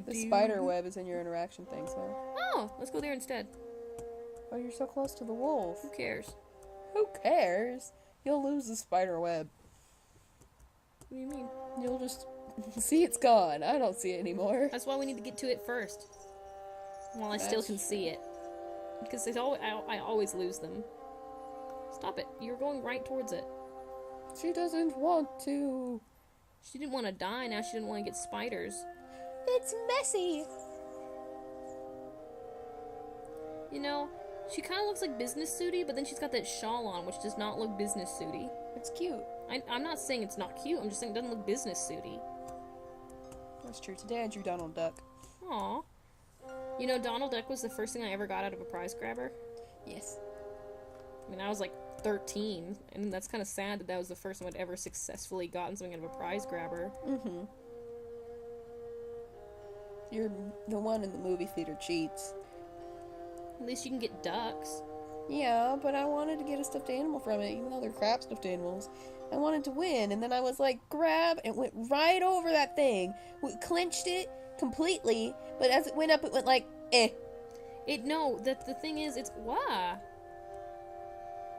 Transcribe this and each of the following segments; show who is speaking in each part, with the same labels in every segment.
Speaker 1: The spider web is in your interaction thing, so.
Speaker 2: Oh, let's go there instead.
Speaker 1: Oh, you're so close to the wolf.
Speaker 2: Who cares?
Speaker 1: Who cares? You'll lose the spider web.
Speaker 2: What do you mean?
Speaker 1: You'll just see it's gone. I don't see it anymore.
Speaker 2: That's why we need to get to it first. While I still can see it. Because I always lose them. Stop it. You're going right towards it.
Speaker 1: She doesn't want to.
Speaker 2: She didn't want to die, now she didn't want to get spiders.
Speaker 1: It's messy.
Speaker 2: You know, she kind of looks like business suity, but then she's got that shawl on, which does not look business suity.
Speaker 1: It's cute.
Speaker 2: I'm not saying it's not cute, I'm just saying it doesn't look business suity.
Speaker 1: That's true. Today I drew Donald Duck.
Speaker 2: Aww. You know, Donald Duck was the first thing I ever got out of a prize grabber.
Speaker 1: Yes.
Speaker 2: I mean, I was like 13, and that's kind of sad that was the first time I'd ever successfully gotten something out of a prize grabber.
Speaker 1: Mm-hmm. You're the one in the movie theater cheats.
Speaker 2: At least you can get ducks.
Speaker 1: Yeah, but I wanted to get a stuffed animal from it, even though they're crap stuffed animals. I wanted to win, and then I was like, grab, and it went right over that thing. We clinched it completely, but as it went up, it went like, eh.
Speaker 2: No, the thing is, it's, why?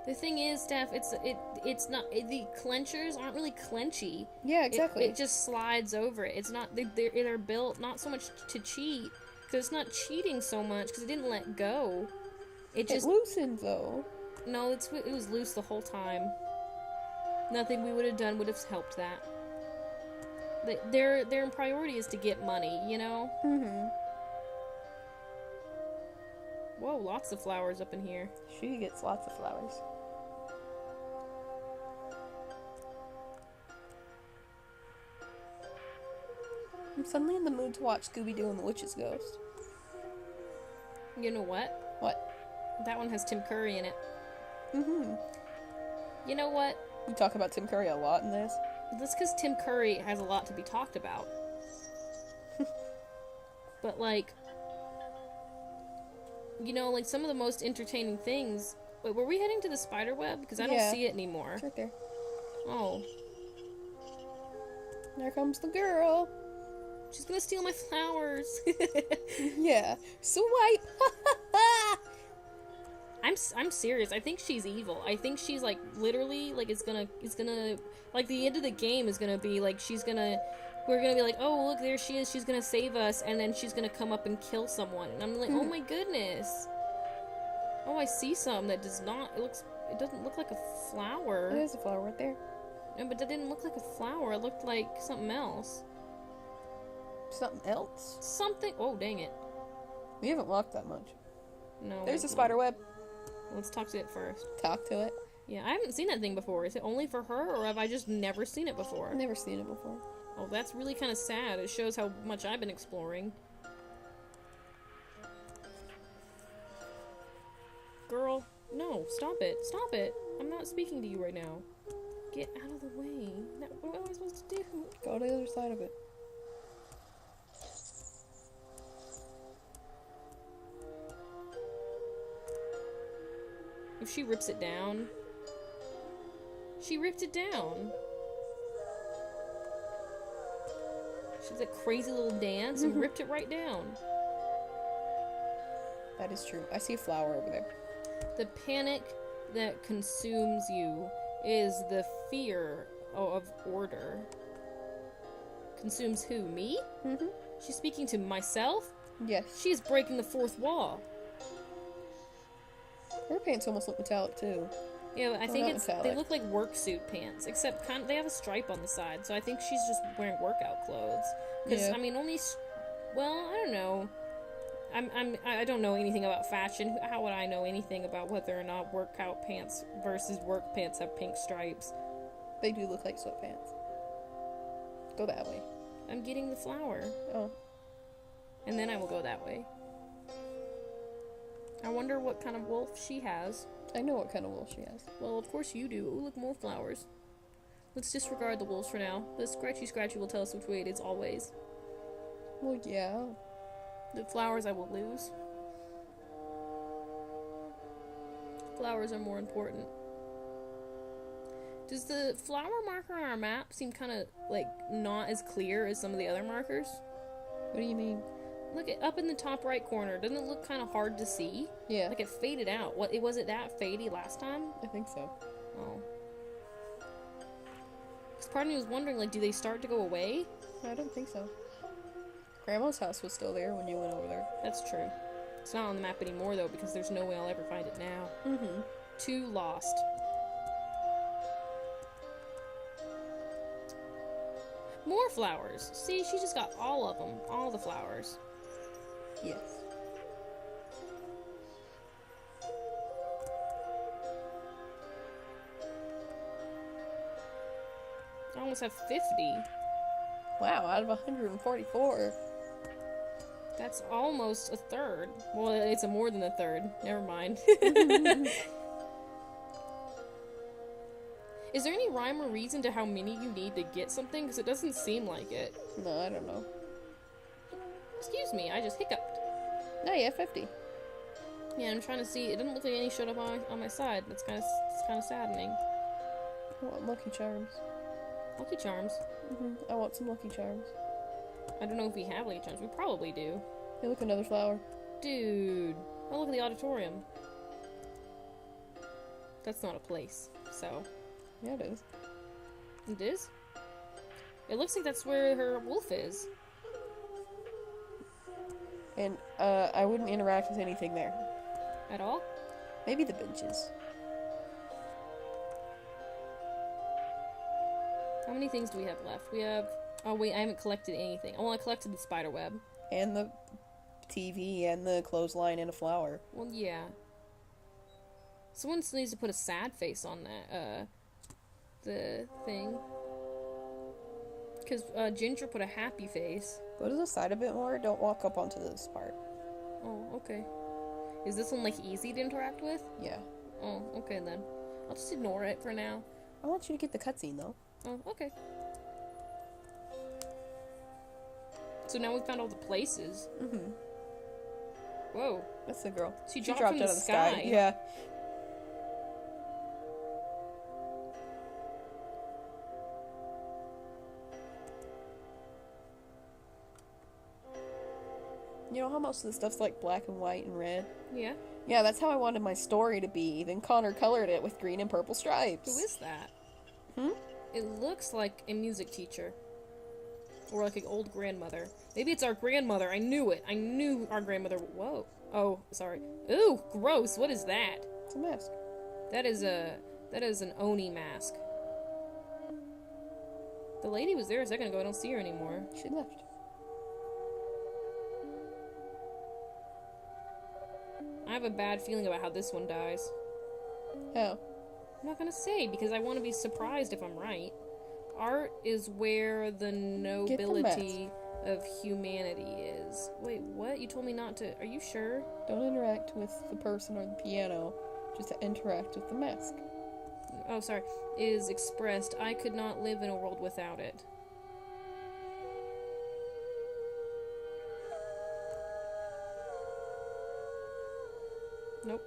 Speaker 2: The thing is, Steph, it's not, the clenchers aren't really clenchy.
Speaker 1: Yeah, exactly.
Speaker 2: It just slides over it. It's not, they're built not so much to cheat, because it's not cheating so much, because it didn't let go. It just
Speaker 1: loosened, though.
Speaker 2: No, it was loose the whole time. Nothing we would have done would have helped that. Their priority is to get money, you know?
Speaker 1: Mm-hmm.
Speaker 2: Whoa, lots of flowers up in here.
Speaker 1: She gets lots of flowers. I'm suddenly in the mood to watch Scooby-Doo and the Witch's Ghost.
Speaker 2: You know what?
Speaker 1: What?
Speaker 2: That one has Tim Curry in it.
Speaker 1: Mm-hmm.
Speaker 2: You know what?
Speaker 1: We talk about Tim Curry a lot in this.
Speaker 2: That's because Tim Curry has a lot to be talked about. But, like, you know, like, some of the most entertaining things... Wait, were we heading to the spider web? Because I don't see it anymore.
Speaker 1: It's right there.
Speaker 2: Oh.
Speaker 1: There comes the girl.
Speaker 2: She's gonna steal my flowers.
Speaker 1: Yeah. Swipe!
Speaker 2: I'm serious. I think she's evil. I think she's, like, literally, like, it's gonna, like, the end of the game is gonna be, like, we're gonna be like, oh, look, there she is, she's gonna save us, and then she's gonna come up and kill someone. And I'm like, oh my goodness. Oh, I see some that does not, it doesn't look like a flower.
Speaker 1: There's a flower right there.
Speaker 2: No, but that didn't look like a flower. It looked like something else.
Speaker 1: Something else?
Speaker 2: Something, oh, dang it.
Speaker 1: We haven't walked that much.
Speaker 2: No.
Speaker 1: There's a spider web.
Speaker 2: Let's talk to it first.
Speaker 1: Talk to it.
Speaker 2: Yeah, I haven't seen that thing before. Is it only for her, or have I just never seen it before?
Speaker 1: I've never seen it before.
Speaker 2: Oh, that's really kind of sad. It shows how much I've been exploring. Girl, no, stop it. Stop it. I'm not speaking to you right now. Get out of the way. What am I supposed to do?
Speaker 1: Go to the other side of it.
Speaker 2: If she rips it down... She ripped it down. She did a crazy little dance and ripped it right down.
Speaker 1: That is true. I see a flower over there.
Speaker 2: The panic that consumes you is the fear of order. Consumes who? Me?
Speaker 1: Mm-hmm.
Speaker 2: She's speaking to myself?
Speaker 1: Yes.
Speaker 2: She's breaking the fourth wall.
Speaker 1: Her pants almost look metallic, too.
Speaker 2: Yeah, I think
Speaker 1: metallic.
Speaker 2: they look like work suit pants, except they have a stripe on the side, so I think she's just wearing workout clothes. Because,
Speaker 1: Yeah.
Speaker 2: I mean, well, I don't know. I don't know anything about fashion. How would I know anything about whether or not workout pants versus work pants have pink stripes?
Speaker 1: They do look like sweatpants. Go that way.
Speaker 2: I'm getting the flower.
Speaker 1: Oh.
Speaker 2: And then I will go that way. I wonder what kind of wolf she has.
Speaker 1: I know what kind of wolf she has.
Speaker 2: Well, of course you do. Ooh, look, more flowers. Let's disregard the wolves for now. The scratchy will tell us which way it is always.
Speaker 1: Well, yeah.
Speaker 2: The flowers I will lose. Flowers are more important. Does the flower marker on our map seem kind of, like, not as clear as some of the other markers?
Speaker 1: What do you mean?
Speaker 2: Look at up in the top right corner. Doesn't it look kind of hard to see?
Speaker 1: Yeah.
Speaker 2: Like, it faded out. Was it that fadey last time?
Speaker 1: I think so.
Speaker 2: Oh. Because part of me was wondering, like, do they start to go away?
Speaker 1: I don't think so. Grandma's house was still there when you went over there.
Speaker 2: That's true. It's not on the map anymore, though, because there's no way I'll ever find it now.
Speaker 1: Mm-hmm.
Speaker 2: 2 lost. More flowers. See, she just got all of them. All the flowers.
Speaker 1: Yes.
Speaker 2: I almost have 50.
Speaker 1: Wow, out of 144.
Speaker 2: That's almost a third. Well, it's a more than a third. Never mind. Is there any rhyme or reason to how many you need to get something? Because it doesn't seem like it.
Speaker 1: No, I don't know.
Speaker 2: Excuse me, I just hiccuped.
Speaker 1: No, yeah, 50.
Speaker 2: Yeah, I'm trying to see. It didn't look like any showed up on my side. It's kind of saddening.
Speaker 1: I want Lucky Charms.
Speaker 2: Lucky Charms.
Speaker 1: I want some Lucky Charms.
Speaker 2: I don't know if we have Lucky Charms. We probably do.
Speaker 1: Hey, look, another flower.
Speaker 2: Dude. Oh, look at the auditorium. That's not a place, so...
Speaker 1: Yeah, it is.
Speaker 2: It is? It looks like that's where her wolf is.
Speaker 1: And, I wouldn't interact with anything there.
Speaker 2: At all?
Speaker 1: Maybe the benches.
Speaker 2: How many things do we have left? We have... Oh, wait, I haven't collected anything. Oh, well, I collected the spider web.
Speaker 1: And the TV and the clothesline and a flower.
Speaker 2: Well, yeah. Someone needs to put a sad face on that, the thing. Because, Ginger put a happy face.
Speaker 1: Go to the side a bit more. Don't walk up onto this part.
Speaker 2: Oh, okay. Is this one, like, easy to interact with?
Speaker 1: Yeah.
Speaker 2: Oh, okay then. I'll just ignore it for now.
Speaker 1: I want you to get the cutscene, though.
Speaker 2: Oh, okay. So now we've found all the places. Whoa.
Speaker 1: That's the girl.
Speaker 2: She dropped from the sky.
Speaker 1: Yeah. You know how most of the stuff's like black and white and red?
Speaker 2: Yeah.
Speaker 1: Yeah, that's how I wanted my story to be. Then Connor colored it with green and purple stripes.
Speaker 2: Who is that?
Speaker 1: Hmm?
Speaker 2: It looks like a music teacher. Or like an old grandmother. Maybe it's our grandmother. I knew it. I knew our grandmother. Whoa. Oh, sorry. Ooh, gross. What is that?
Speaker 1: It's a mask.
Speaker 2: That is an Oni mask. The lady was there a second ago. I don't see her anymore.
Speaker 1: She left.
Speaker 2: I have a bad feeling about how this one dies.
Speaker 1: Oh.
Speaker 2: I'm not gonna say, because I want to be surprised if I'm right. Art is where the nobility of humanity is. Wait, what? You told me not to... Are you sure?
Speaker 1: Don't interact with the person or the piano. Just interact with the mask.
Speaker 2: Oh, sorry. Is expressed. I could not live in a world without it. Nope.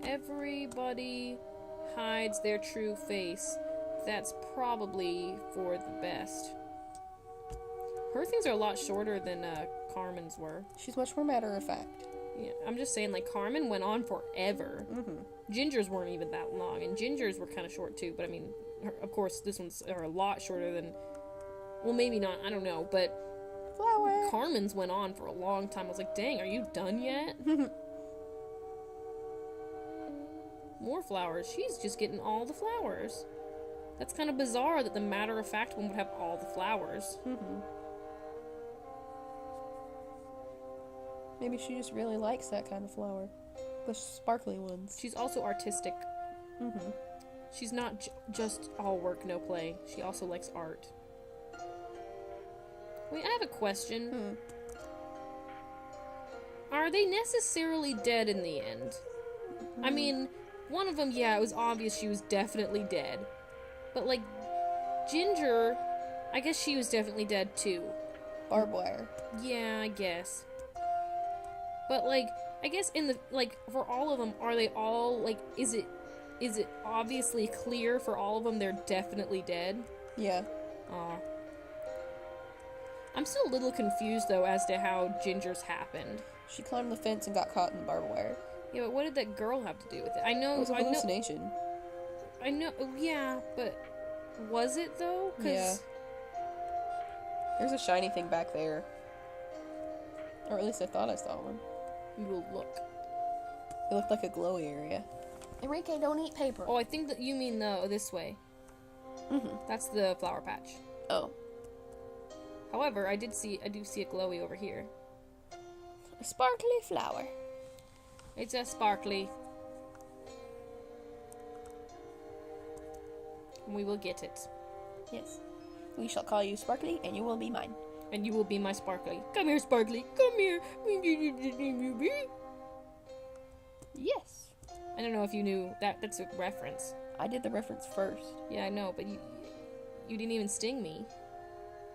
Speaker 2: Everybody hides their true face. That's probably for the best. Her things are a lot shorter than Carmen's were.
Speaker 1: She's much more matter-of-fact.
Speaker 2: Yeah, I'm just saying, like, Carmen went on forever. Gingers weren't even that long, and Gingers were kind of short too, but I mean, of course, this one's are a lot shorter than... Well, maybe not, I don't know, but...
Speaker 1: Flower!
Speaker 2: Carmen's went on for a long time. I was like, dang, are you done yet? More flowers. She's just getting all the flowers. That's kind of bizarre that the matter-of-fact one would have all the flowers.
Speaker 1: Maybe she just really likes that kind of flower. The sparkly ones.
Speaker 2: She's also artistic. She's not just all work, no play. She also likes art. Wait, I have a question. Are they necessarily dead in the end? I mean, one of them, yeah, it was obvious she was definitely dead. But, like, Ginger, I guess she was definitely dead, too.
Speaker 1: Barbed wire.
Speaker 2: Yeah, I guess. But, like, I guess in the, like, for all of them, are they all, like, is it obviously clear for all of them they're definitely dead?
Speaker 1: Yeah.
Speaker 2: Aw. I'm still a little confused, though, as to how Ginger's happened.
Speaker 1: She climbed the fence and got caught in the barbed wire.
Speaker 2: Yeah, but what did that girl have to do with it? I know...
Speaker 1: It was a hallucination.
Speaker 2: I know... Yeah, but... Was it, though? 'Cause...
Speaker 1: Yeah. There's a shiny thing back there. Or at least I thought I saw one.
Speaker 2: We will look.
Speaker 1: It looked like a glowy area. Enrique, don't eat paper.
Speaker 2: Oh, I think that you mean this way.
Speaker 1: Mm-hmm.
Speaker 2: That's the flower patch.
Speaker 1: Oh.
Speaker 2: However, I do see a glowy over here.
Speaker 1: A sparkly flower.
Speaker 2: It's a sparkly. We will get it.
Speaker 1: Yes. We shall call you Sparkly, and you will be mine.
Speaker 2: And you will be my Sparkly. Come here, Sparkly. Come here.
Speaker 1: Yes.
Speaker 2: I don't know if you knew that. That's a reference.
Speaker 1: I did the reference first.
Speaker 2: Yeah, I know, but you didn't even sting me.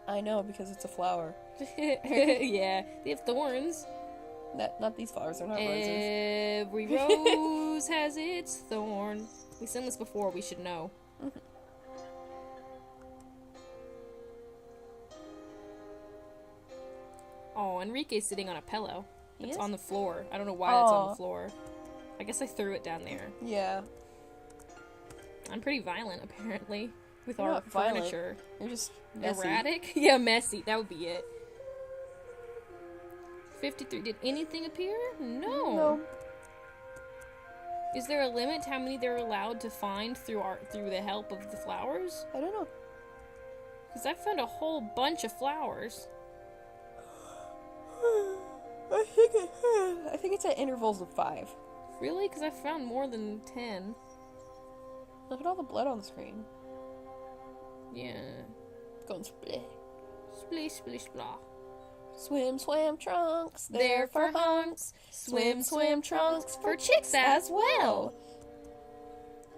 Speaker 1: I know, because it's a flower.
Speaker 2: Yeah, they have thorns.
Speaker 1: Not these flowers, they're not roses.
Speaker 2: Every rose has its thorn. We sung this before, we should know.
Speaker 1: Mm-hmm.
Speaker 2: Oh, Enrique's sitting on a pillow. It's
Speaker 1: Yes?
Speaker 2: on the floor. I don't know why it's on the floor. I guess I threw it down there.
Speaker 1: Yeah.
Speaker 2: I'm pretty violent, apparently, with
Speaker 1: You're
Speaker 2: our
Speaker 1: not violent.
Speaker 2: furniture.
Speaker 1: You're just messy.
Speaker 2: Erratic? Yeah, messy. That would be it. 53. Did anything appear? No.
Speaker 1: No.
Speaker 2: Is there a limit to how many they're allowed to find through the help of the flowers?
Speaker 1: I don't know.
Speaker 2: Because I found a whole bunch of flowers.
Speaker 1: I think it's at intervals of 5.
Speaker 2: Really? Because I found more than 10.
Speaker 1: Look at all the blood on the screen.
Speaker 2: Yeah.
Speaker 1: Going split.
Speaker 2: Splish, splish, blah.
Speaker 1: Swim, swam, trunks, there for hunks. Swim, swim, trunks, for chicks as well.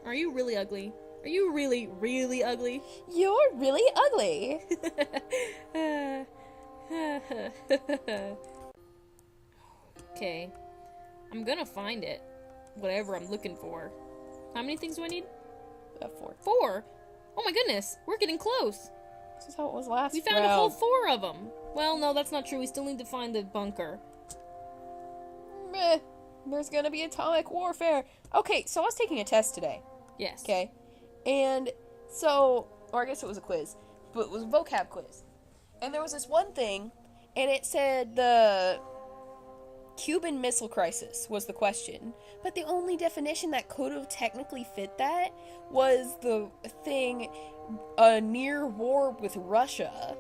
Speaker 2: Are you really ugly? Are you really, really ugly?
Speaker 1: You're really ugly.
Speaker 2: Okay. I'm gonna find it. Whatever I'm looking for. How many things do I need?
Speaker 1: 4.
Speaker 2: 4? Oh my goodness! We're getting close!
Speaker 1: This is how it was last
Speaker 2: We found a whole 4 of them! Well, no, that's not true. We still need to find the bunker.
Speaker 1: Meh. There's gonna be atomic warfare. Okay, so I was taking a test today.
Speaker 2: Yes.
Speaker 1: Okay. And so, or I guess it was a quiz, but it was a vocab quiz. And there was this one thing, and it said the Cuban Missile Crisis was the question. But the only definition that could have technically fit that was the thing, a near war with Russia.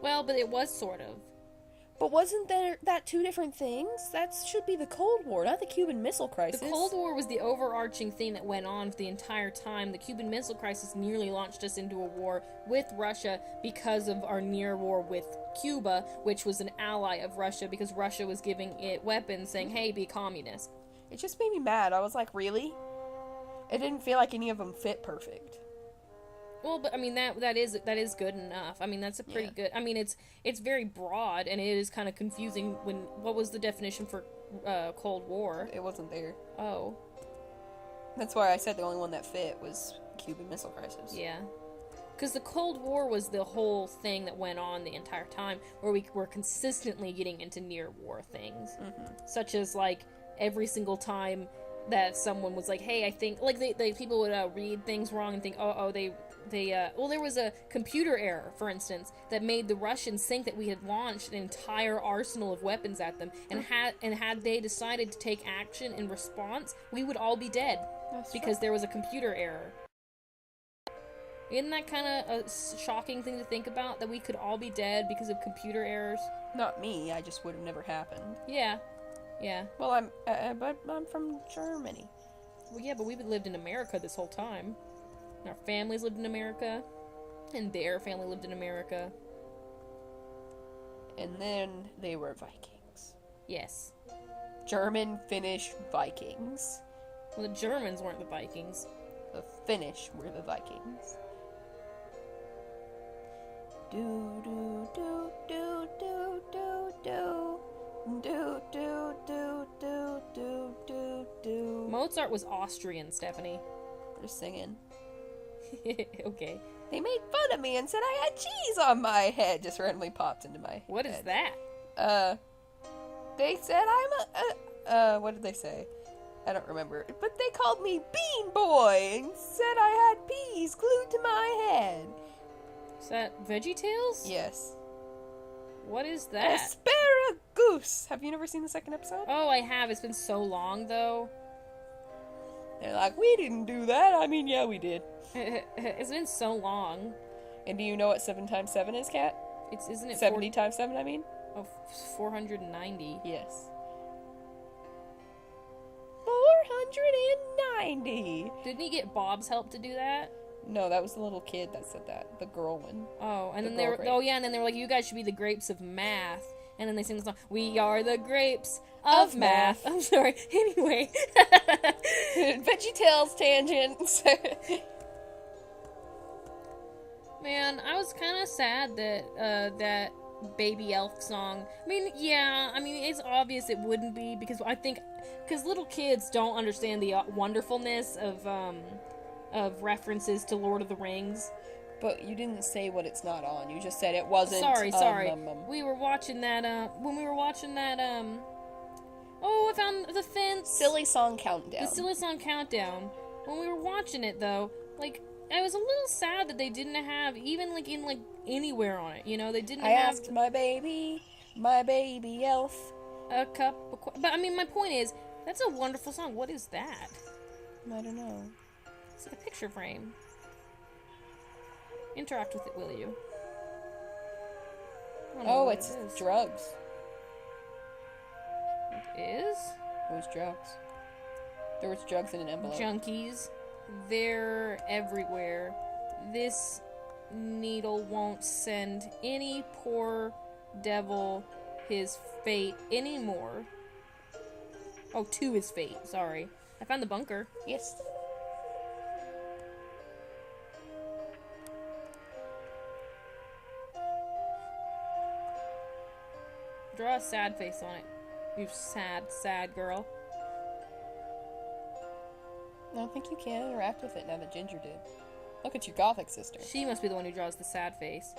Speaker 2: Well, but it was sort of.
Speaker 1: But wasn't that 2 different things? That should be the Cold War, not the Cuban Missile Crisis.
Speaker 2: The Cold War was the overarching thing that went on for the entire time. The Cuban Missile Crisis nearly launched us into a war with Russia because of our near war with Cuba, which was an ally of Russia because Russia was giving it weapons saying, hey, be communist.
Speaker 1: It just made me mad. I was like, really? It didn't feel like any of them fit perfect.
Speaker 2: Well, but I mean that is good enough. I mean that's a pretty good. I mean it's very broad and it is kind of confusing. What was the definition for Cold War?
Speaker 1: It wasn't there.
Speaker 2: Oh,
Speaker 1: that's why I said the only one that fit was Cuban Missile Crisis.
Speaker 2: Yeah, because the Cold War was the whole thing that went on the entire time, where we were consistently getting into near war things, such as like every single time that someone was like, hey, I think like they people would read things wrong and think, well, there was a computer error, for instance, that made the Russians think that we had launched an entire arsenal of weapons at them, and had they decided to take action in response, we would all be dead.
Speaker 1: That's
Speaker 2: because
Speaker 1: true.
Speaker 2: there was a computer error. Isn't that kind of a shocking thing to think about, that we could all be dead because of computer errors?
Speaker 1: Not me. I just would have never happened.
Speaker 2: Yeah.
Speaker 1: Well, but I'm from Germany.
Speaker 2: Well, yeah, but we've lived in America this whole time. Our families lived in America, and their family lived in America.
Speaker 1: And then they were Vikings.
Speaker 2: Yes.
Speaker 1: German, Finnish, Vikings.
Speaker 2: Well, the Germans weren't the Vikings.
Speaker 1: The Finnish were the Vikings. Do do do do do do do Do, do, do, do, do, do, do.
Speaker 2: Mozart was Austrian, Stephanie.
Speaker 1: They're singing.
Speaker 2: Okay.
Speaker 1: They made fun of me and said I had cheese on my head. Just randomly popped into my
Speaker 2: What
Speaker 1: head.
Speaker 2: is that?
Speaker 1: They said what did they say? I don't remember. But they called me Bean Boy and said I had peas glued to my head.
Speaker 2: Is that VeggieTales?
Speaker 1: Yes.
Speaker 2: What is that?
Speaker 1: Asparagus. Have you never seen the second episode?
Speaker 2: Oh, I have. It's been so long, though.
Speaker 1: They're like, we didn't do that. I mean, yeah, we did.
Speaker 2: It's been so long.
Speaker 1: And do you know what 7 times 7 is, Kat?
Speaker 2: Isn't it
Speaker 1: 70 times 7, I mean?
Speaker 2: Oh, 490.
Speaker 1: Yes. 490.
Speaker 2: Didn't he get Bob's help to do that?
Speaker 1: No, that was the little kid that said that. The girl one.
Speaker 2: Oh, and
Speaker 1: The
Speaker 2: then they
Speaker 1: girl
Speaker 2: were,
Speaker 1: grape.
Speaker 2: oh yeah, and then they were like, you guys should be the grapes of math. And then they sing the song, we are the grapes of math. I'm sorry. Anyway.
Speaker 1: VeggieTales tangents.
Speaker 2: Man, I was kind of sad that, that Baby Elf song. I mean, yeah, I mean, it's obvious it wouldn't be, because I think, because little kids don't understand the wonderfulness of references to Lord of the Rings.
Speaker 1: But you didn't say what it's not on. You just said it wasn't.
Speaker 2: Sorry. We were watching that, when we were watching that, oh, I found the fence.
Speaker 1: Silly Song Countdown.
Speaker 2: The Silly Song Countdown. When we were watching it, though, like, I was a little sad that they didn't have, even, like, in, like, anywhere on it, you know? They didn't
Speaker 1: I
Speaker 2: have...
Speaker 1: asked my baby elf.
Speaker 2: A cup of... But, I mean, my point is, that's a wonderful song. What is that?
Speaker 1: I don't know.
Speaker 2: It's like a picture frame. Interact with it, will you? I don't know
Speaker 1: Oh,
Speaker 2: what
Speaker 1: it's
Speaker 2: it is.
Speaker 1: drugs.
Speaker 2: It is?
Speaker 1: It was drugs. There was drugs in an envelope.
Speaker 2: Junkies. They're everywhere. This needle won't send any poor devil his fate anymore. Oh, to his fate. Sorry. I found the bunker.
Speaker 1: Yes.
Speaker 2: Draw a sad face on it. You sad, sad girl.
Speaker 1: I don't think you can interact with it now that Ginger did. Look at your gothic sister.
Speaker 2: She must be the one who draws the sad face.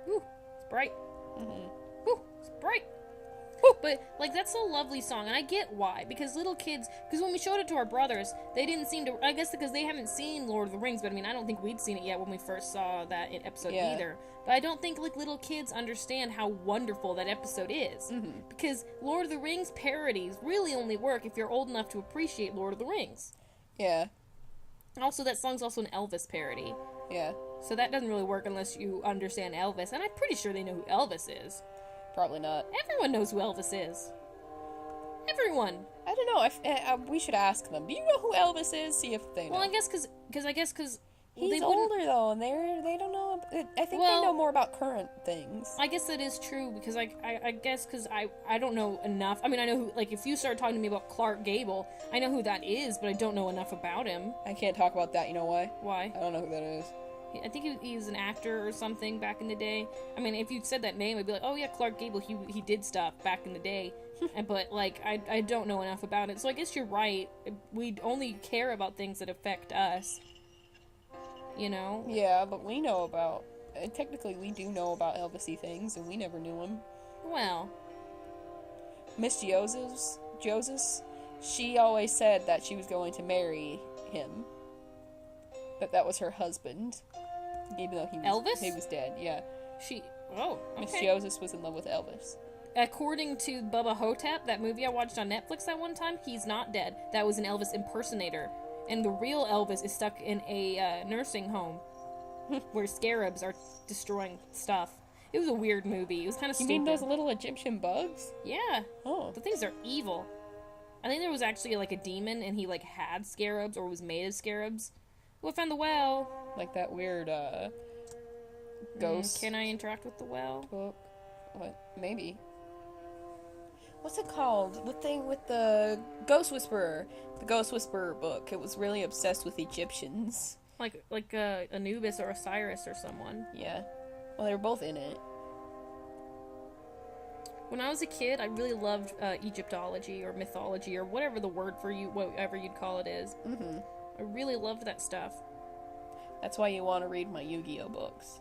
Speaker 2: Ooh, it's bright.
Speaker 1: Mm-hmm.
Speaker 2: Ooh, it's bright. Ooh, but, like, that's a lovely song, and I get why. Because little kids, because when we showed it to our brothers, they didn't seem to, I guess because they haven't seen Lord of the Rings, but I mean, I don't think we'd seen it yet when we first saw that episode either. But I don't think, like, little kids understand how wonderful that episode is.
Speaker 1: Mm-hmm.
Speaker 2: Because Lord of the Rings parodies really only work if you're old enough to appreciate Lord of the Rings.
Speaker 1: Yeah.
Speaker 2: Also, that song's also an Elvis parody.
Speaker 1: Yeah.
Speaker 2: So that doesn't really work unless you understand Elvis. And I'm pretty sure they know who Elvis is.
Speaker 1: Probably not.
Speaker 2: Everyone knows who Elvis is. Everyone.
Speaker 1: I don't know. We should ask them. Do you know who Elvis is? See if they know.
Speaker 2: Well, I guess because
Speaker 1: he's older though, and they don't know. I think they know more about current things.
Speaker 2: I guess that is true because I guess because I don't know enough. I mean, I know who, like, if you start talking to me about Clark Gable, I know who that is, but I don't know enough about him.
Speaker 1: I can't talk about that. You know why?
Speaker 2: Why?
Speaker 1: I don't know who that is.
Speaker 2: I think he was an actor or something back in the day. I mean, if you said that name, I'd be like, oh yeah, Clark Gable, he did stuff back in the day. But, like, I don't know enough about it. So I guess you're right. We only care about things that affect us. You know?
Speaker 1: Yeah, but we know about... technically, we do know about Elvis-y things, and we never knew him.
Speaker 2: Well.
Speaker 1: Miss Joseph, she always said that she was going to marry him. That was her husband. Even though he was dead, yeah.
Speaker 2: Oh, okay.
Speaker 1: Miss Joseph was in love with Elvis.
Speaker 2: According to Bubba Hotep, that movie I watched on Netflix that one time, he's not dead. That was an Elvis impersonator. And the real Elvis is stuck in a nursing home where scarabs are destroying stuff. It was a weird movie. It was kind of stupid.
Speaker 1: You mean those little Egyptian bugs?
Speaker 2: Yeah.
Speaker 1: Oh.
Speaker 2: The things are evil. I think there was actually, like, a demon, and he, like, had scarabs, or was made of scarabs. Oh, I found the well.
Speaker 1: Like that weird, ghost.
Speaker 2: Can I interact with the well?
Speaker 1: Book. What? Maybe. What's it called? The thing with the Ghost Whisperer. The Ghost Whisperer book. It was really obsessed with Egyptians.
Speaker 2: Like Anubis or Osiris or someone.
Speaker 1: Yeah. Well, they were both in it.
Speaker 2: When I was a kid, I really loved Egyptology or mythology or whatever the word for you, whatever you'd call it is.
Speaker 1: Mm-hmm.
Speaker 2: I really loved that stuff.
Speaker 1: That's why you want to read my Yu-Gi-Oh books.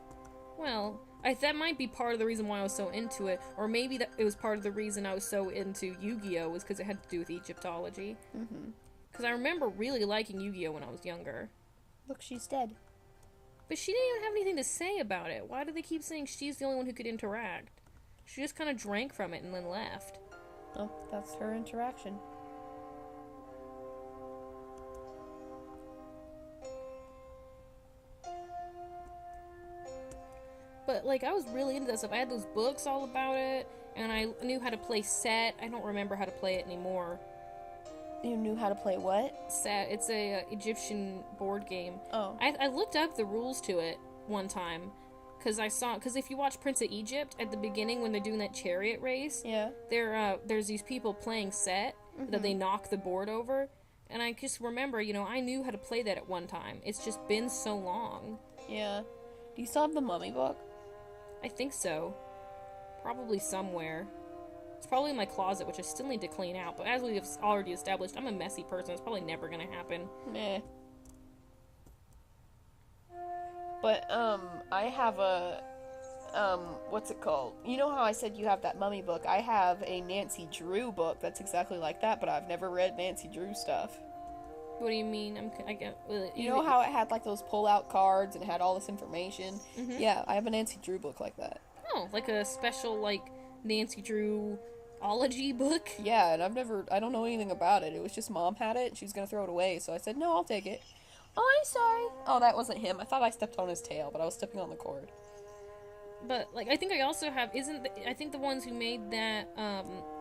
Speaker 2: Well, that might be part of the reason why I was so into it, or maybe that it was part of the reason I was so into Yu-Gi-Oh was because it had to do with Egyptology.
Speaker 1: Mm-hmm.
Speaker 2: Because I remember really liking Yu-Gi-Oh when I was younger.
Speaker 1: Look, she's dead.
Speaker 2: But she didn't even have anything to say about it. Why do they keep saying she's the only one who could interact? She just kind of drank from it and then left.
Speaker 1: Oh, that's her interaction.
Speaker 2: But, like, I was really into that stuff. I had those books all about it, and I knew how to play Set. I don't remember how to play it anymore.
Speaker 1: You knew how to play what?
Speaker 2: Set. It's a Egyptian board game.
Speaker 1: Oh.
Speaker 2: I looked up the rules to it one time, because if you watch Prince of Egypt, at the beginning when they're doing that chariot race,
Speaker 1: Yeah.
Speaker 2: there's these people playing Set, that they knock the board over, and I just remember, I knew how to play that at one time. It's just been so long.
Speaker 1: Yeah. Do you still have the Mummy book?
Speaker 2: I think so. Probably somewhere. It's probably in my closet, which I still need to clean out, but as we've already established, I'm a messy person. It's probably never gonna happen.
Speaker 1: Meh. But, I have a, what's it called? You know how I said you have that Mummy book? I have a Nancy Drew book that's exactly like that, but I've never read Nancy Drew stuff.
Speaker 2: What do you mean? I get.
Speaker 1: You know how it had, like, those pull-out cards and it had all this information?
Speaker 2: Mm-hmm.
Speaker 1: Yeah, I have a Nancy Drew book like that.
Speaker 2: Oh, like a special, like, Nancy Drew-ology book?
Speaker 1: Yeah, and I don't know anything about it. It was just Mom had it, and she was gonna throw it away, so I said, no, I'll take it. Oh, I'm sorry. Oh, that wasn't him. I thought I stepped on his tail, but I was stepping on the cord.
Speaker 2: But, like, I think I also have, I think the ones who made that,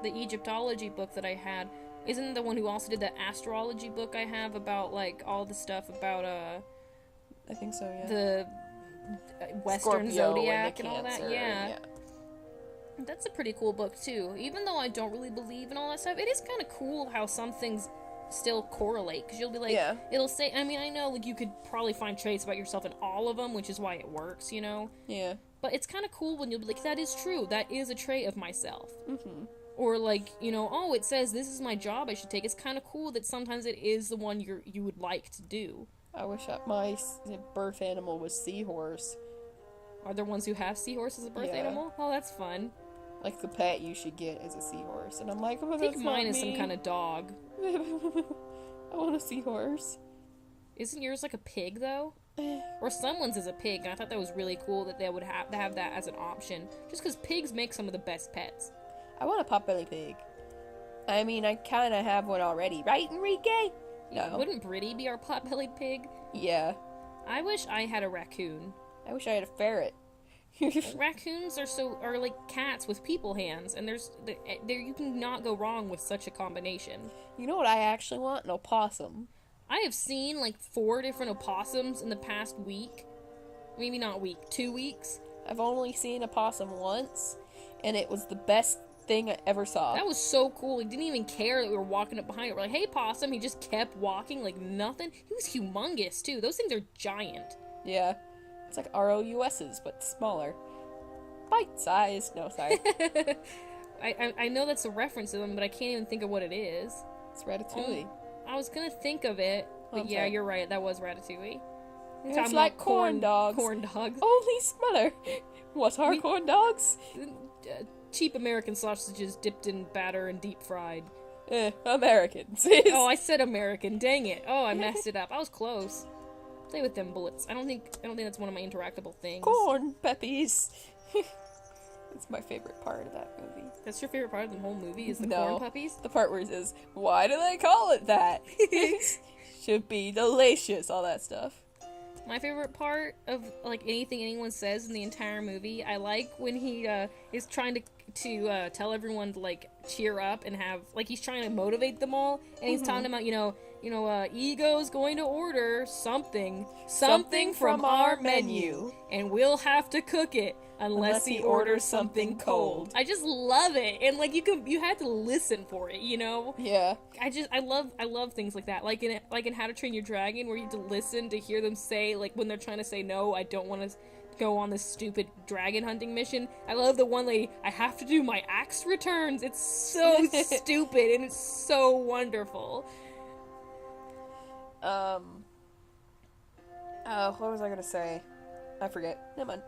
Speaker 2: the Egyptology book that I had, isn't the one who also did the astrology book I have about, like, all the stuff about,
Speaker 1: I think so, yeah.
Speaker 2: the Western
Speaker 1: Scorpio
Speaker 2: Zodiac
Speaker 1: and,
Speaker 2: and all that?
Speaker 1: Cancer,
Speaker 2: Yeah. That's a pretty cool book, too. Even though I don't really believe in all that stuff, it is kind of cool how some things still correlate, because you'll be like, it'll say, I mean, I know, like, you could probably find traits about yourself in all of them, which is why it works,
Speaker 1: Yeah.
Speaker 2: But it's kind of cool when you'll be like, that is true, that is a trait of myself.
Speaker 1: Mm-hmm.
Speaker 2: Or, like, oh, it says this is my job I should take. It's kind of cool that sometimes it is the one you would like to do.
Speaker 1: I wish my birth animal was seahorse.
Speaker 2: Are there ones who have seahorse as a birth animal? Oh, that's fun.
Speaker 1: Like, the pet you should get is a seahorse. And I'm like, oh,
Speaker 2: I
Speaker 1: that's
Speaker 2: think mine
Speaker 1: not
Speaker 2: is
Speaker 1: me.
Speaker 2: some kind of dog.
Speaker 1: I want a seahorse.
Speaker 2: Isn't yours like a pig, though? Or someone's is a pig, and I thought that was really cool that they would have that as an option. Just because pigs make some of the best pets.
Speaker 1: I want a potbelly pig. I mean, I kind of have one already. Right, Enrique? No.
Speaker 2: Wouldn't Britty be our potbelly pig?
Speaker 1: Yeah.
Speaker 2: I wish I had a raccoon.
Speaker 1: I wish I had a ferret.
Speaker 2: Raccoons are like cats with people hands, and you can not go wrong with such a combination.
Speaker 1: You know what I actually want? An opossum.
Speaker 2: I have seen like 4 different opossums in the past week. Maybe not week, 2 weeks.
Speaker 1: I've only seen a possum once, and it was the best thing I ever saw.
Speaker 2: That was so cool. He didn't even care that we were walking up behind it. We're like, hey, possum. He just kept walking like nothing. He was humongous, too. Those things are giant.
Speaker 1: Yeah. It's like ROUS's, but smaller. Bite-sized. No, sorry.
Speaker 2: I know that's a reference to them, but I can't even think of what it is.
Speaker 1: It's Ratatouille.
Speaker 2: I was gonna think of it, but yeah, you're right. That was Ratatouille.
Speaker 1: It's like corn dogs.
Speaker 2: Corn dogs.
Speaker 1: Holy smother. What are corn dogs?
Speaker 2: Cheap American sausages dipped in batter and deep fried.
Speaker 1: Americans.
Speaker 2: Oh, I said American. Dang it. Oh, I messed it up. I was close. Play with them bullets. I don't think that's one of my interactable things.
Speaker 1: Corn puppies. It's my favorite part of that movie.
Speaker 2: That's your favorite part of the whole movie is the corn puppies?
Speaker 1: The part where it says, why do they call it that? Should be delicious, all that stuff.
Speaker 2: My favorite part of, like, anything anyone says in the entire movie, I like when he is trying to tell everyone to, like, cheer up and have, like, he's trying to motivate them all, and he's telling them about, Ego's going to order something from our menu, and we'll have to cook it unless he orders something cold. I just love it, and like you had to listen for it,
Speaker 1: Yeah.
Speaker 2: I love things like that, like in How to Train Your Dragon, where you have to listen to hear them say, like, when they're trying to say no, I don't want to go on this stupid dragon hunting mission. I love the one lady, I have to do my axe returns. It's so stupid and it's so wonderful.
Speaker 1: What was I gonna say? I forget. Never mind.